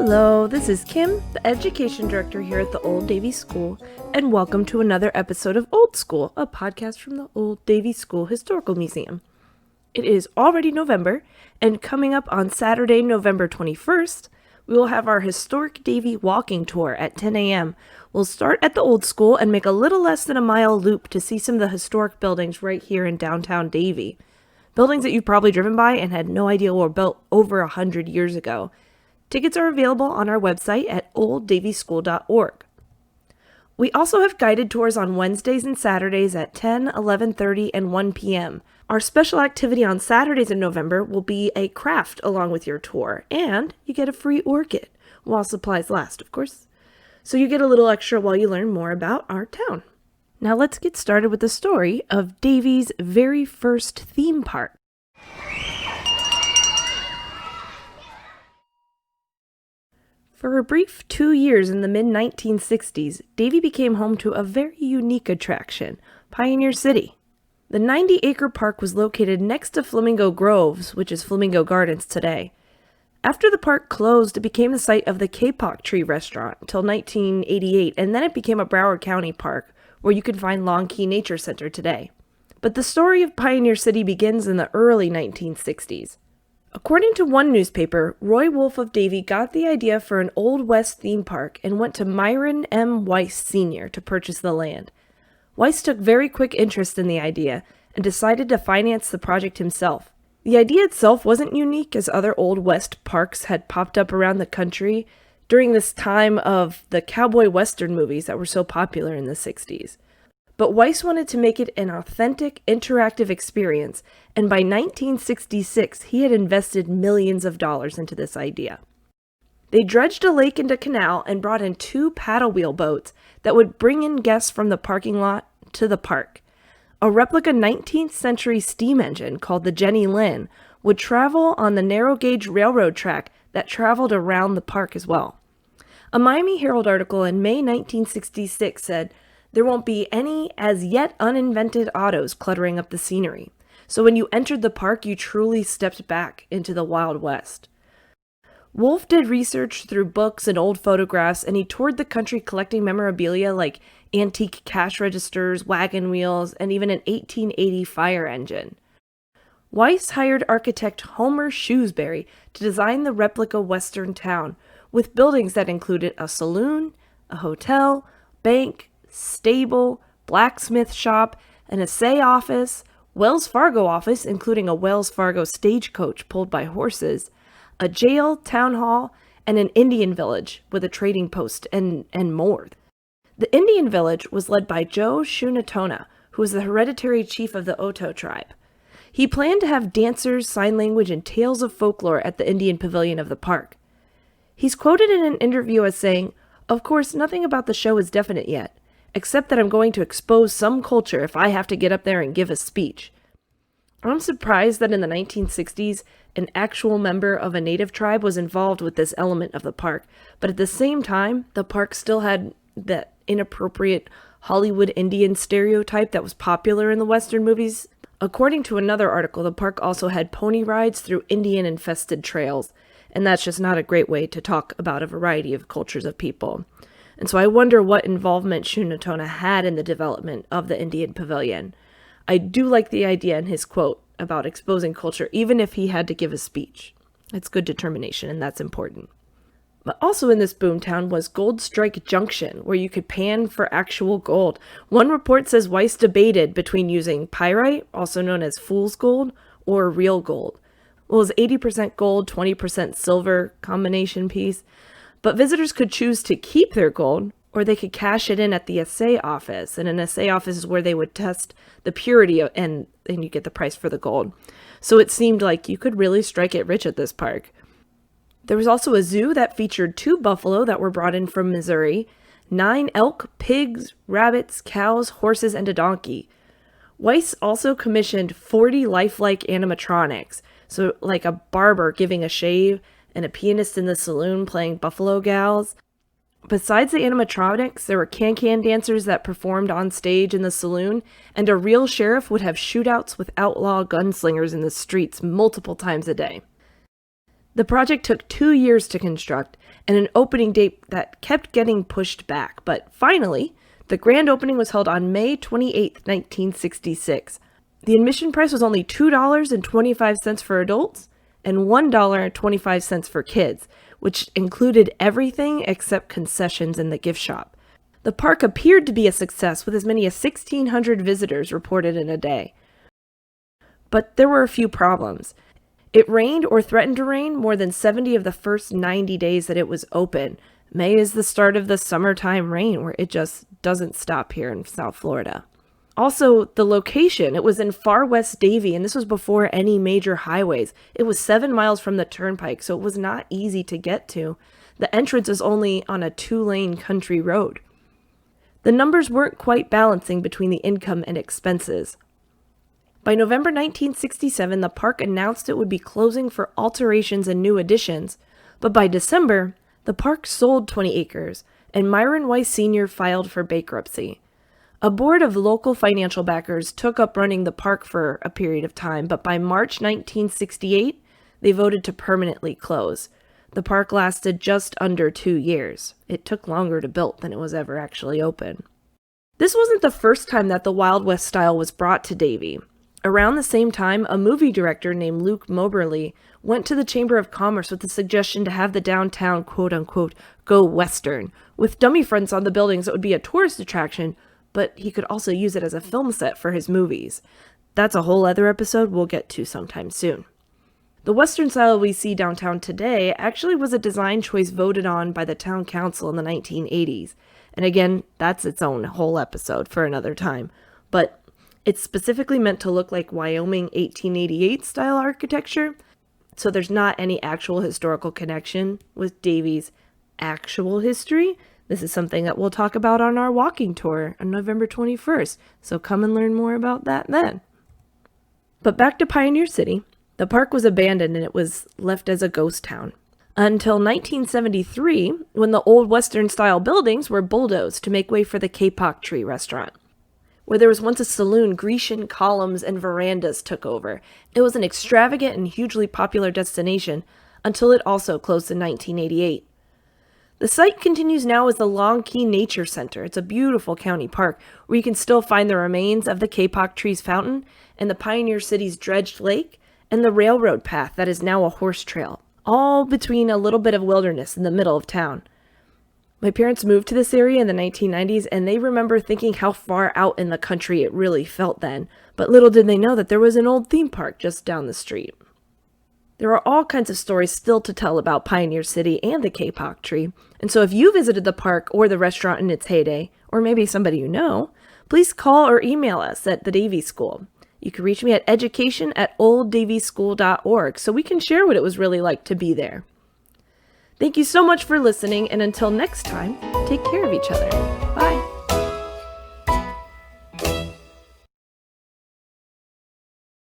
Hello, this is Kim, the Education Director here at the Old Davie School, and welcome to another episode of Old School, a podcast from the Old Davie School Historical Museum. It is already November, and coming up on Saturday, November 21st, we will have our historic Davie walking tour at 10 a.m. We'll start at the Old School and make a little less than a mile loop to see some of the historic buildings right here in downtown Davie. Buildings that you've probably driven by and had no idea were built over 100 years ago. Tickets are available on our website at olddavieschool.org. We also have guided tours on Wednesdays and Saturdays at 10, 11:30, and 1 p.m. Our special activity on Saturdays in November will be a craft along with your tour, and you get a free orchid, while supplies last, of course. So you get a little extra while you learn more about our town. Now let's get started with the story of Davie's very first theme park. For a brief 2 years in the mid-1960s, Davie became home to a very unique attraction, Pioneer City. The 90-acre park was located next to Flamingo Groves, which is Flamingo Gardens today. After the park closed, it became the site of the Kapok Tree Restaurant until 1988, and then it became a Broward County park, where you can find Long Key Nature Center today. But the story of Pioneer City begins in the early 1960s. According to one newspaper, Roy Wolf of Davie got the idea for an Old West theme park and went to Myron M. Weiss Sr. to purchase the land. Weiss took very quick interest in the idea and decided to finance the project himself. The idea itself wasn't unique, as other Old West parks had popped up around the country during this time of the cowboy western movies that were so popular in the 60s. But Weiss wanted to make it an authentic, interactive experience, and by 1966, he had invested millions of dollars into this idea. They dredged a lake into canal and brought in 2 paddle wheel boats that would bring in guests from the parking lot to the park. A replica 19th century steam engine called the Jenny Lind would travel on the narrow gauge railroad track that traveled around the park as well. A Miami Herald article in May 1966 said, "There won't be any as yet uninvented autos cluttering up the scenery. So when you entered the park, you truly stepped back into the Wild West." Wolf did research through books and old photographs, and he toured the country collecting memorabilia like antique cash registers, wagon wheels, and even an 1880 fire engine. Weiss hired architect Homer Shrewsbury to design the replica western town, with buildings that included a saloon, a hotel, bank, stable, blacksmith shop, an assay office, Wells Fargo office, including a Wells Fargo stagecoach pulled by horses, a jail, town hall, and an Indian village with a trading post, and more. The Indian village was led by Joe Shunatona, who was the hereditary chief of the Oto tribe. He planned to have dancers, sign language, and tales of folklore at the Indian pavilion of the park. He's quoted in an interview as saying, "Of course, nothing about the show is definite yet, except that I'm going to expose some culture if I have to get up there and give a speech." I'm surprised that in the 1960s, an actual member of a native tribe was involved with this element of the park, but at the same time, the park still had that inappropriate Hollywood Indian stereotype that was popular in the Western movies. According to another article, the park also had pony rides through Indian-infested trails, and that's just not a great way to talk about a variety of cultures of people. And so I wonder what involvement Shunatona had in the development of the Indian Pavilion. I do like the idea in his quote about exposing culture, even if he had to give a speech. It's good determination, and that's important. But also in this boomtown was Gold Strike Junction, where you could pan for actual gold. One report says Weiss debated between using pyrite, also known as fool's gold, or real gold. Well, it was 80% gold, 20% silver combination piece. But visitors could choose to keep their gold, or they could cash it in at the assay office. And an assay office is where they would test the purity and you get the price for the gold. So it seemed like you could really strike it rich at this park. There was also a zoo that featured 2 buffalo that were brought in from Missouri, 9 elk, pigs, rabbits, cows, horses, and a donkey. Weiss also commissioned 40 lifelike animatronics, so like a barber giving a shave and a pianist in the saloon playing Buffalo Gals. Besides the animatronics, there were can-can dancers that performed on stage in the saloon, and a real sheriff would have shootouts with outlaw gunslingers in the streets multiple times a day. The project took 2 years to construct, and an opening date that kept getting pushed back. But finally, the grand opening was held on May 28, 1966. The admission price was only $2.25 for adults and $1.25 for kids, which included everything except concessions in the gift shop. The park appeared to be a success with as many as 1,600 visitors reported in a day. But there were a few problems. It rained or threatened to rain more than 70 of the first 90 days that it was open. May is the start of the summertime rain where it just doesn't stop here in South Florida. Also, the location, it was in far west Davie, and this was before any major highways. It was 7 miles from the turnpike, so it was not easy to get to. The entrance is only on a 2-lane country road. The numbers weren't quite balancing between the income and expenses. By November 1967, the park announced it would be closing for alterations and new additions, but by December, the park sold 20 acres, and Myron Weiss Sr. filed for bankruptcy. A board of local financial backers took up running the park for a period of time, but by March 1968, they voted to permanently close. The park lasted just under 2 years. It took longer to build than it was ever actually open. This wasn't the first time that the Wild West style was brought to Davie. Around the same time, a movie director named Luke Moberly went to the Chamber of Commerce with the suggestion to have the downtown quote-unquote go Western. With dummy fronts on the buildings, it would be a tourist attraction, but he could also use it as a film set for his movies. That's a whole other episode we'll get to sometime soon. The Western style we see downtown today actually was a design choice voted on by the town council in the 1980s. And again, that's its own whole episode for another time. But it's specifically meant to look like Wyoming 1888 style architecture, so there's not any actual historical connection with Davie's actual history. This is something that we'll talk about on our walking tour on November 21st, so come and learn more about that then. But back to Pioneer City, the park was abandoned and it was left as a ghost town. Until 1973, when the old Western-style buildings were bulldozed to make way for the Kapok Tree restaurant. Where there was once a saloon, Grecian columns and verandas took over. It was an extravagant and hugely popular destination until it also closed in 1988. The site continues now as the Long Key Nature Center. It's a beautiful county park where you can still find the remains of the Kapok Tree's fountain and the Pioneer City's dredged lake and the railroad path that is now a horse trail, all between a little bit of wilderness in the middle of town. My parents moved to this area in the 1990s, and they remember thinking how far out in the country it really felt then, but little did they know that there was an old theme park just down the street. There are all kinds of stories still to tell about Pioneer City and the Kapok Tree, and so if you visited the park or the restaurant in its heyday, or maybe somebody you know, please call or email us at the Davie School. You can reach me at education@olddavieschool.org so we can share what it was really like to be there. Thank you so much for listening, and until next time, take care of each other.